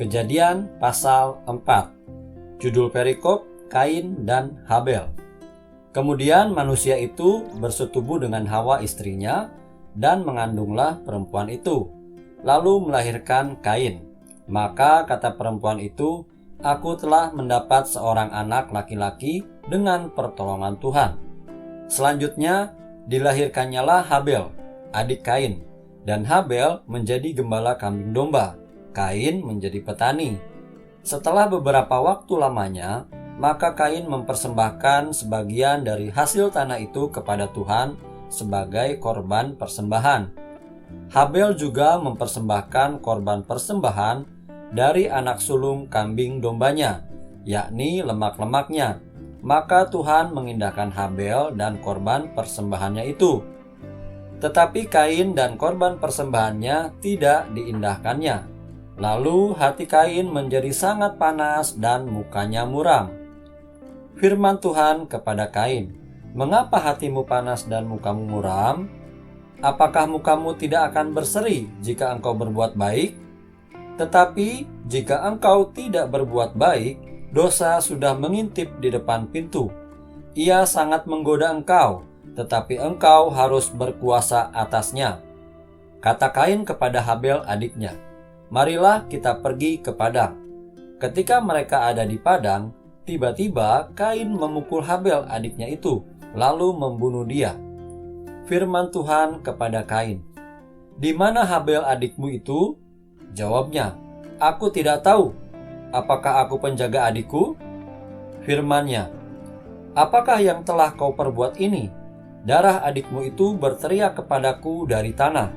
Kejadian pasal 4. Judul perikop Kain dan Habel. Kemudian manusia itu bersetubuh dengan Hawa istrinya dan mengandunglah perempuan itu, lalu melahirkan Kain. Maka kata perempuan itu, "Aku telah mendapat seorang anak laki-laki dengan pertolongan Tuhan." Selanjutnya dilahirkannyalah Habel, adik Kain, dan Habel menjadi gembala kambing domba. Kain menjadi petani. Setelah beberapa waktu lamanya, maka Kain mempersembahkan sebagian dari hasil tanah itu kepada Tuhan sebagai korban persembahan. Habel juga mempersembahkan korban persembahan dari anak sulung kambing dombanya, yakni lemak-lemaknya. Maka Tuhan mengindahkan Habel dan korban persembahannya itu. Tetapi Kain dan korban persembahannya tidak diindahkannya. Lalu hati Kain menjadi sangat panas dan mukanya muram. Firman Tuhan kepada Kain, "Mengapa hatimu panas dan mukamu muram? Apakah mukamu tidak akan berseri jika engkau berbuat baik? Tetapi jika engkau tidak berbuat baik, dosa sudah mengintip di depan pintu. Ia sangat menggoda engkau, tetapi engkau harus berkuasa atasnya." Kata Kain kepada Habel adiknya, "Marilah kita pergi ke padang." Ketika mereka ada di padang, tiba-tiba Kain memukul Habel adiknya itu, lalu membunuh dia. Firman Tuhan kepada Kain, "Di mana Habel adikmu itu?" Jawabnya, "Aku tidak tahu. Apakah aku penjaga adikku?" Firman-Nya, "Apakah yang telah kau perbuat ini? Darah adikmu itu berteriak kepadaku dari tanah.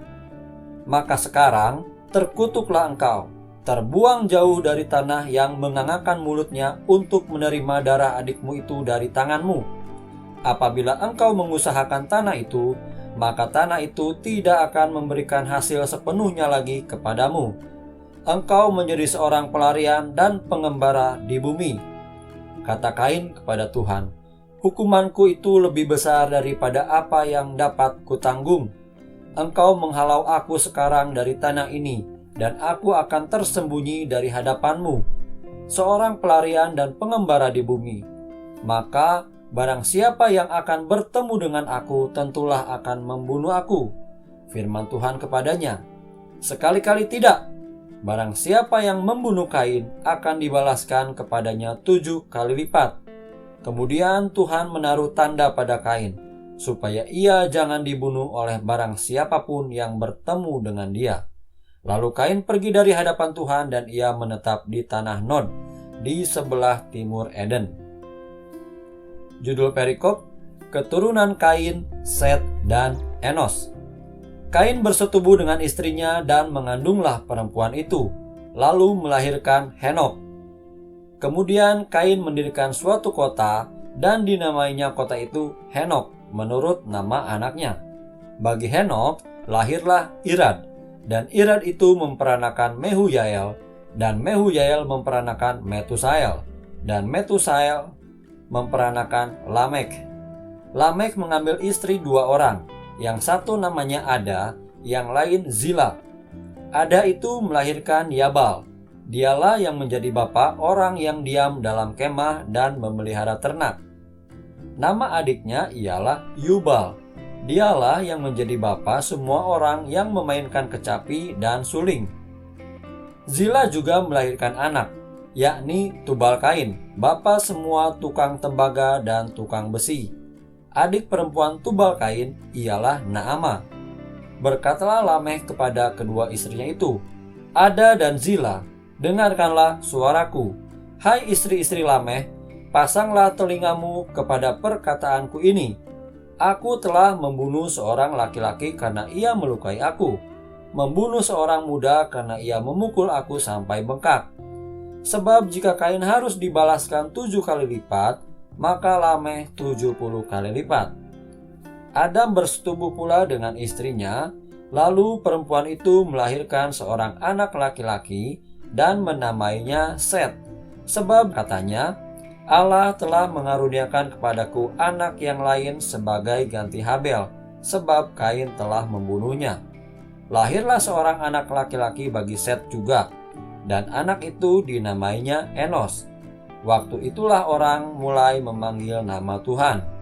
Maka sekarang terkutuklah engkau, terbuang jauh dari tanah yang mengangakan mulutnya untuk menerima darah adikmu itu dari tanganmu. Apabila engkau mengusahakan tanah itu, maka tanah itu tidak akan memberikan hasil sepenuhnya lagi kepadamu. Engkau menjadi seorang pelarian dan pengembara di bumi." Kata Kain kepada Tuhan, "Hukumanku itu lebih besar daripada apa yang dapat kutanggung. Engkau menghalau aku sekarang dari tanah ini, dan aku akan tersembunyi dari hadapanmu, seorang pelarian dan pengembara di bumi. Maka barang siapa yang akan bertemu dengan aku tentulah akan membunuh aku." Firman Tuhan kepadanya, "Sekali-kali tidak. Barang siapa yang membunuh Kain akan dibalaskan kepadanya 7 kali lipat." Kemudian Tuhan menaruh tanda pada Kain, supaya ia jangan dibunuh oleh barang siapapun yang bertemu dengan dia. Lalu Kain pergi dari hadapan Tuhan dan ia menetap di tanah Nod, di sebelah timur Eden. Judul perikop, Keturunan Kain, Set, dan Enos. Kain bersetubuh dengan istrinya dan mengandunglah perempuan itu, lalu melahirkan Henok. Kemudian Kain mendirikan suatu kota dan dinamainya kota itu Henok menurut nama anaknya. Bagi Henok lahirlah Irad, dan Irad itu memperanakan Mehujael, dan Mehujael memperanakan Metusael, dan Metusael memperanakan Lamek. Lamek mengambil istri 2 orang, yang satu namanya Ada, yang lain Zila. Ada itu melahirkan Yabal. Dialah yang menjadi bapa orang yang diam dalam kemah dan memelihara ternak. Nama adiknya ialah Yubal. Dialah yang menjadi bapa semua orang yang memainkan kecapi dan suling. Zila juga melahirkan anak, yakni Tubal Kain, bapa semua tukang tembaga dan tukang besi. Adik perempuan Tubal Kain ialah Naama. Berkatalah Lameh kepada kedua istrinya itu, "Ada dan Zila, dengarkanlah suaraku. Hai istri-istri Lameh, pasanglah telingamu kepada perkataanku ini. Aku telah membunuh seorang laki-laki karena ia melukai aku, membunuh seorang muda karena ia memukul aku sampai bengkak. Sebab jika Kain harus dibalaskan 7 kali lipat, maka Lameh 70 kali lipat." Adam bersetubuh pula dengan istrinya, lalu perempuan itu melahirkan seorang anak laki-laki dan menamainya Set, sebab katanya, "Allah telah mengaruniakan kepadaku anak yang lain sebagai ganti Habel, sebab Kain telah membunuhnya." Lahirlah seorang anak laki-laki bagi Set juga. dan anak itu dinamainya Enos. Waktu itulah orang mulai memanggil nama Tuhan.